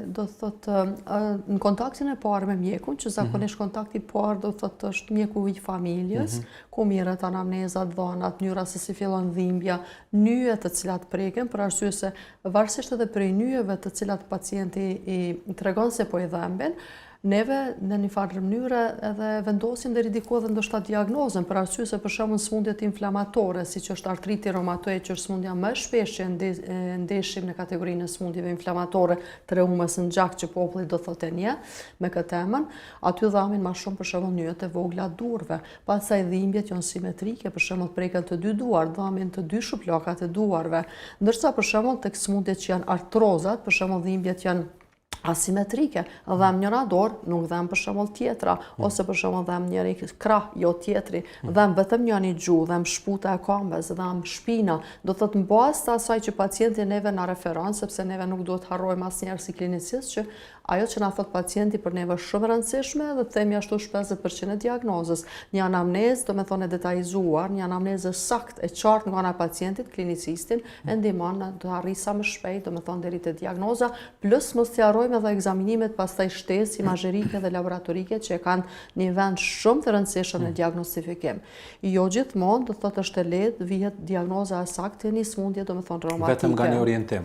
do të thotë në kontaktin e parë me mjekun, që zakonisht kontakti i parë do të thotë është mjeku i familjes, ku merret anamnezat, dhënat, mënyra se si fillon dhimbja, nyjet të cilat preken, për arsye se varësisht edhe prej nyjeve të cilat pacienti i tregon se po i dhembin, neve në një farë mënyrë edhe vendosim deri diku edhe ndoshta diagnozën, për arsye se për shembull sëmundjet inflamatore, siç është artriti reumatoid, që është sëmundja më e shpesh që ndeshim në kategorinë e sëmundjeve inflamatore të reumës në gjak, që populli do thotë një me këtë temën, aty dhamin më shumë për shembull nyjet e vogla durve. Pastaj dhimbjet janë simetrike, për shembull prekën të dy duar, dhamin të dy shuplakat e duarve, ndërsa për shembull tek sëmundjet që janë artrozat, për shembull dhimbjet janë asimetrike, dhem njëra dorë, nuk dhem për shembull tjetra, ose për shembull dhem njëri krah, jo tjetri, dhem vetëm njëri gjuhë, dhem shputa e këmbës, dhem shpina, do thotë në bazë të asaj që pacienti neve na referon, sepse neve nuk duhet harrojmë asnjëherë si klinicist që ajo që na thot pacienti për neve është shumë e rëndësishme dhe themi ashtu 50% e diagnozës. Një anamnezë, do me thonë e detalizuar, një anamnezë saktë e qartë nga ana e pacientit, klinicistin, e ndihmon të arrijë sa më shpejt, do me thonë deri te diagnoza, plus mos t'i harrojmë edhe egzaminimet pastaj shtesë imazherike dhe laboratorike që kanë një vend shumë të rëndësishëm në diagnostifikim. Jo gjithmonë do thotë është e lehtë vihet diagnoza e saktë në një sëmundje, do me thonë reumatike. Vetëm nga një orientim.